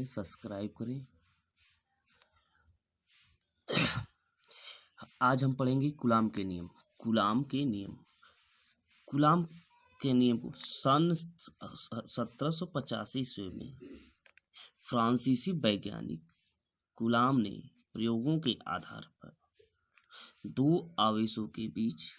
Subscribe करें। आज हम पढ़ेंगे कूलाम के नियम। कूलाम के नियम को सन 1785 ईस्वी में फ्रांसीसी वैज्ञानिक कूलाम ने प्रयोगों के आधार पर दो आवेशों के बीच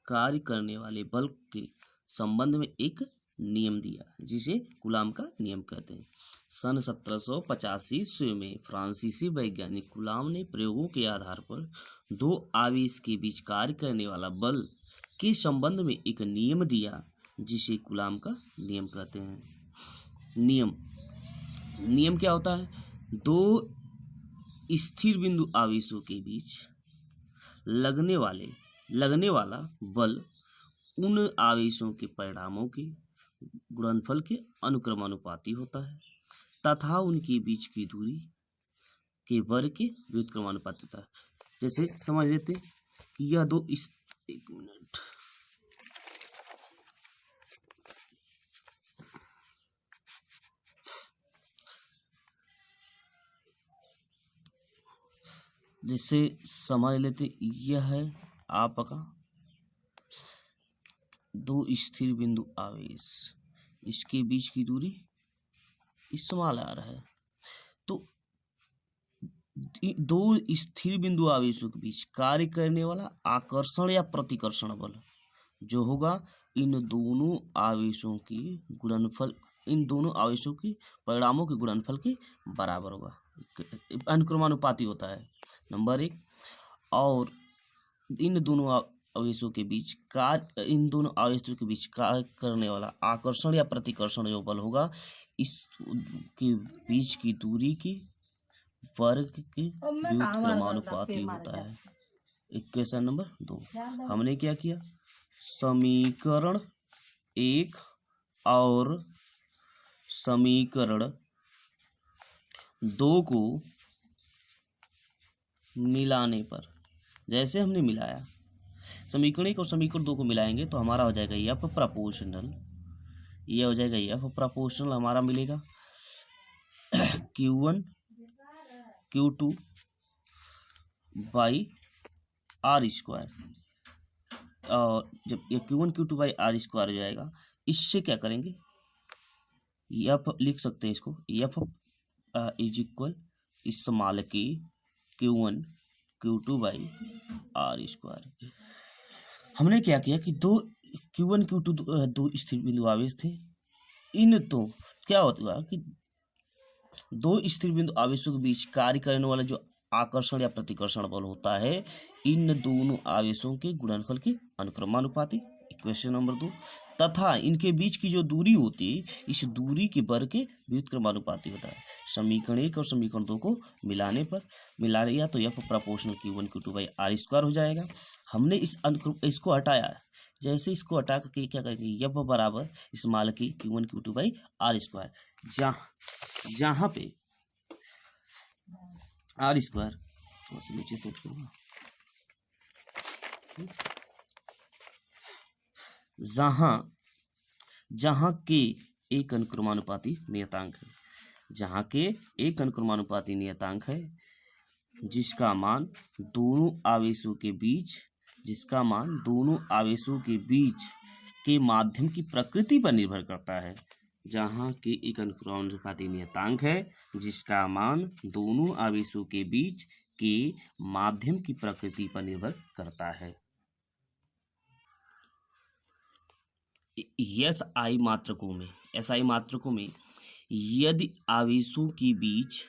कार्य करने वाले बल के संबंध में एक नियम दिया, जिसे कूलाम का नियम कहते हैं। सन 1785 ईस्वी में फ्रांसीसी वैज्ञानिक कूलाम ने प्रयोगों के आधार पर दो आवेश के बीच कार्य करने वाला बल के संबंध में एक नियम दिया, जिसे कूलाम का नियम कहते हैं। नियम क्या होता है? दो स्थिर बिंदु आवेशों के बीच लगने वाला बल उन आवेशों के परिणामों के गुणनफल के अनुक्रमानुपाती होता है तथा उनके बीच की दूरी के वर्ग के व्युत्क्रमानुपाती होता है। जैसे समझ लेते कि यह दो एक मिनट जैसे समझ लेते, यह है आपका दो स्थिर बिंदु आवेश, इसके बीच की दूरी स्मॉल आ रहा है। तो दो स्थिर बिंदु आवेशों के बीच कार्य करने वाला आकर्षण या प्रतिकर्षण बल जो होगा इन दोनों आवेशों के परिणामों के गुणनफल के बराबर होगा, अनुक्रमानुपाती होता है। नंबर 1, और इन दोनों आवेशों के बीच कार्य करने वाला आकर्षण या प्रतिकर्षण जो बल होगा इसके बीच की दूरी की वर्ग के व्युत्क्रमानुपाती होता है। इक्वेशन नंबर 2 हमने क्या किया? समीकरण 1 और समीकरण 2 को मिलाने पर, जैसे हमने मिलाया समीकरण 1 और समीकरण 2 को मिलाएंगे तो हमारा हो जाएगा एफ प्रोपोर्शनल, यह हो जाएगा एफ प्रोपोर्शनल हमारा मिलेगा Q1 Q2 by r square. और जब ये Q1 Q2 by r square हो जाएगा, इससे क्या करेंगे? एफ लिख सकते हैं इसको, एफ इज इक्वल स्मॉल के Q1 Q2 by r square. हमने क्या किया कि दो Q1 Q2 दो स्थिर बिंदु आवेश थे। इन तो क्या होता है कि दो स्थिर बिंदु आवेशों के बीच कार्य करने वाला जो आकर्षण या प्रतिकर्षण बल होता है इन दोनों आवेशों के गुणनफल के अनुक्रमानुपाती, इक्वेशन नंबर 2, तथा इनके बीच की जो दूरी होती है इस दूरी के वर्ग के व्युत्क्रमानुपाती होता है। समीकरण 1 और समीकरण 2 को मिलाने या तो F proportional Q1 Q2 by r square हो जाएगा। हमने इसको हटाया, जैसे इसको हटा करके क्या करेंगे? एफ बराबर स्मॉल के Q1 Q2 by r square, जहाँ पे आर स्क्वायर नीचे सेट करूँगा, जहाँ के एक अनुक्रमानुपाती नियतांक है, जिसका मान दोनों आवेशों के बीच के माध्यम की प्रकृति पर निर्भर करता है। जहाँ के एक अनुक्रमानुपाती नियतांक है जिसका मान दोनों आवेशों के बीच के माध्यम की प्रकृति पर निर्भर करता है। SI मात्रकों में यदि आवेशों के बीच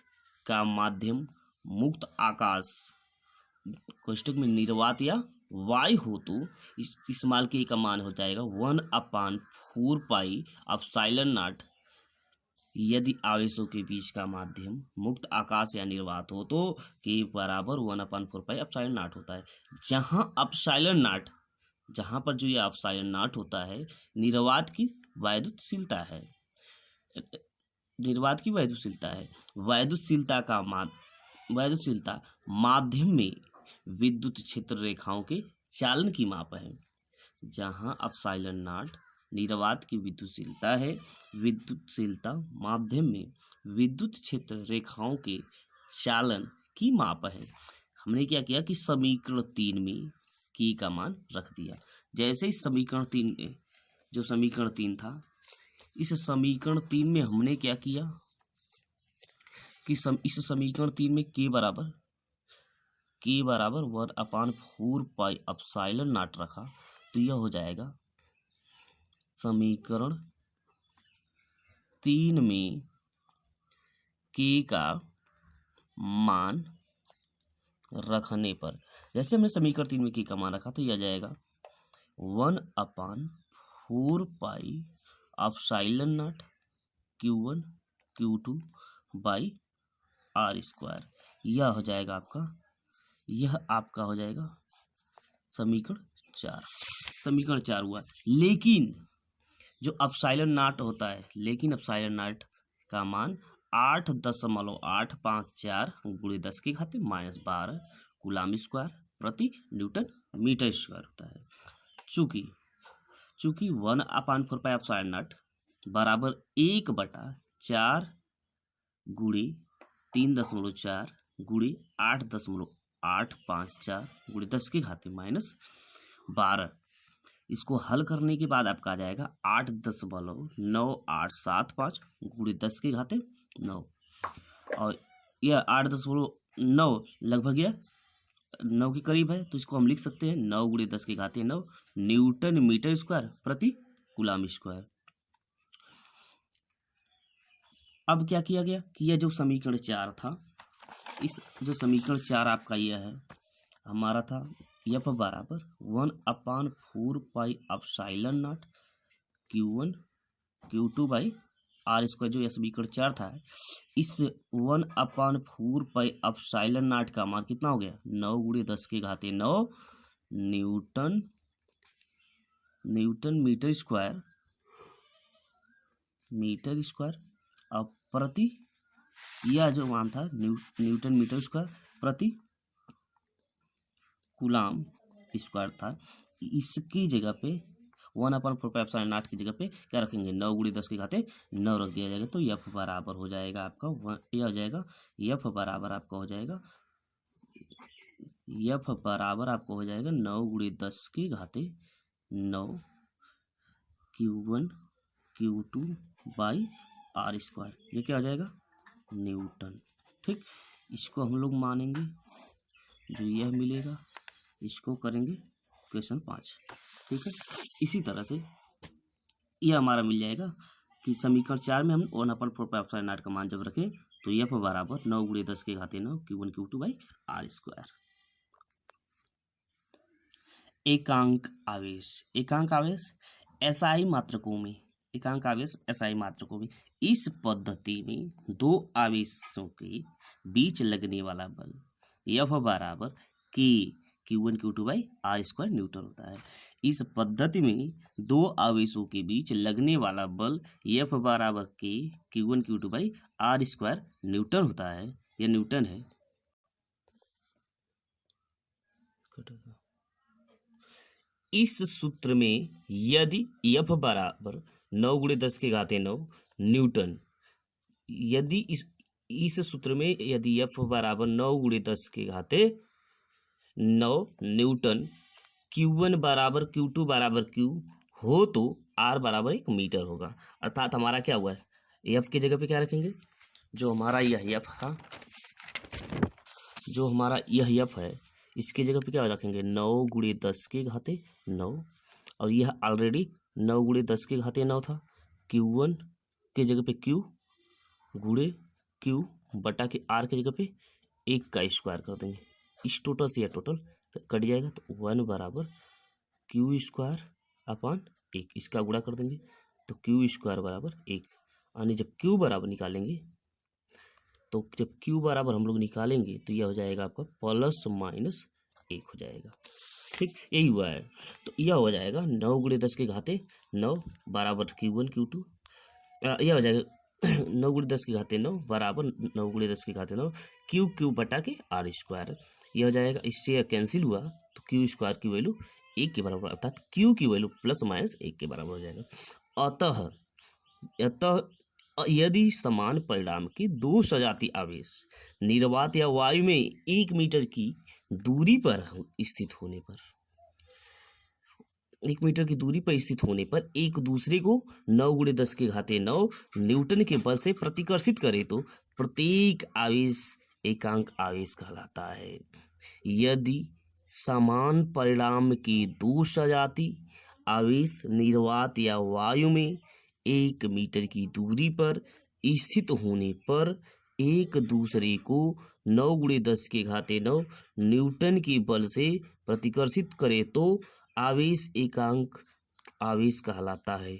का माध्यम मुक्त आकाश कोष्ठक में निर्वात या वायु हो तो इस्तेमाल के का मान हो जाएगा 1/4 पाई एप्सिलॉन नॉट। यदि आवेशों के बीच का माध्यम मुक्त आकाश या निर्वात हो तो के बराबर 1/4 पाई एप्सिलॉन नॉट होता है। जहाँ पर जो ये एप्सिलॉन नॉट होता है निर्वात की वैद्युतशीलता है। वैद्युतशीलता माध्यम में विद्युत क्षेत्र रेखाओं के चालन की माप है। जहाँ एप्सिलॉन नॉट निर्वात की विद्युतशीलता है, विद्युतशीलता माध्यम में विद्युत क्षेत्र रेखाओं के चालन की माप है। हमने क्या किया कि समीकरण 3 में के का मान रख दिया। जैसे ही समीकरण 3 में, जो समीकरण 3 था, इस समीकरण 3 में हमने क्या किया कि इस समीकरण 3 में के बराबर 1/4 पाई रखा, तो यह हो जाएगा समीकरण 3 में के का मान रखने पर, जैसे हमने समीकरण 3 में के का मान रखा तो यह जाएगा 1/4 पाई Q1 Q2 बाई R²। यह हो जाएगा आपका हो जाएगा समीकरण 4। समीकरण 4 हुआ। लेकिन जो एप्सिलॉन नॉट होता है, लेकिन एप्सिलॉन नॉट का मान 8.854 गुणे 10 के घाते -12 कूलम स्क्वायर प्रति न्यूटन मीटर स्क्वायर होता है। चूंकि 1/4 पाई एप्सिलॉन नॉट बराबर 1/4 गुणे 3.4 गुणे 8.854 गुणे 10 के घाते -12। इसको हल करने के बाद आपका आ जाएगा 8.9875 गुणे 10 के घाते 9, और यह 8.9 लगभग यह 9 के करीब है, तो इसको हम लिख सकते हैं 9 गुणे 10 के घाते 9 न्यूटन मीटर स्क्वायर प्रति कूलम स्क्वायर। अब क्या किया गया कि यह जो समीकरण 4 था, इस जो समीकरण 4 आपका यह है हमारा था F बराबर 1/4 pi epsilon not Q1 Q2 by R²। जो यह समीकरण 4 था, इस 1/4 पाई एप्सिलॉन नॉट का मान कितना हो गया 9 गुणे 10 के घाते 9 न्यूटन मीटर स्क्वायर और प्रति, यह जो मान था न्यूटन मीटर स्क्वायर प्रति कूलम स्क्वायर था। इसकी जगह पे 1/4 पाई एप्सिलॉन नॉट की जगह पे क्या रखेंगे 9 गुणे 10 के घाते 9 रख दिया जाएगा, तो F बराबर हो जाएगा आपका यह हो जाएगा F बराबर आपका हो जाएगा 9 गुणे 10 के घाते 9 Q1 Q2 बाई R²। ये क्या हो जाएगा न्यूटन। ठीक, इसको हम लोग मानेंगे, जो यह मिलेगा इसको करेंगे क्वेश्चन 5। ठीक है, इसी तरह से यह हमारा मिल जाएगा कि समीकरण 4 में हम 1/4 पाई एप्सिलॉन नॉट का मान जब रखें तो F बराबर 9 गुणे 10 के घाते 9 Q1 Q2 बाई R²। एकांक आवेश SI मात्रकों में, इस पद्धति में दो आवेशों के बीच लगने वाला बल F बराबर Q1 Q2 by R² Newton होता है। इस पद्धति में दो आवेशों के बीच लगने वाला बल F बराबर Q1 Q2 by R² Newton होता है। यह न्यूटन है। इस सूत्र में यदि F बराबर 9 गुणे 10 के घाते 9 न्यूटन, यदि इस सूत्र में यदि F बराबर 9 गुणे 10 के घाते 9 न्यूटन, Q1 बराबर Q2 बराबर Q हो तो R बराबर 1 मीटर होगा। अर्थात हमारा क्या हुआ है, F की जगह पे क्या रखेंगे, जो हमारा यह F था, जो हमारा यह F है, इसके जगह पे क्या रखेंगे 9 गुणे 10 के घाते 9, और यह ऑलरेडी 9 गुणे 10 के घाते 9 था। Q1 के जगह पे Q गुणे Q बटा के R के जगह पे 1 का स्क्वायर कर देंगे। इस टोटल से यह टोटल कट जाएगा, तो 1 बराबर Q² अपॉन 1, इसका गुणा कर देंगे तो Q² बराबर 1। यानी जब Q बराबर निकालेंगे, तो जब Q बराबर हम लोग निकालेंगे तो यह हो जाएगा आपका ±1 हो जाएगा। ठीक, यही हुआ है। तो यह हो जाएगा 9 गुणे 10 के घाते 9 बराबर Q1 Q2, यह हो जाएगा 9 गुणे 10 के घाते 9 बराबर 9 गुणे 10 के घाते 9 Q बटा के R²। यह हो जाएगा, इससे यह कैंसिल हुआ तो Q² की वैल्यू 1 के बराबर, अर्थात Q की वैल्यू ±1 के बराबर हो जाएगा। अतः यदि समान परिमाण के दो सजातीय आवेश निर्वात या वायु में 1 मीटर की दूरी पर स्थित होने पर 1 मीटर की दूरी पर स्थित होने पर एक दूसरे को 9 × 10⁻⁹ न्यूटन के बल से प्रतिकर्षित करे तो प्रत्येक आवेश एकांक आवेश कहलाता है। यदि समान परिमाण के दो सजातीय आवेश निर्वात या वायु में 1 मीटर की दूरी पर स्थित होने पर एक दूसरे को 9 × 10⁻⁹ न्यूटन के बल से प्रतिकर्षित करे तो आवेश एकांक आवेश कहलाता है।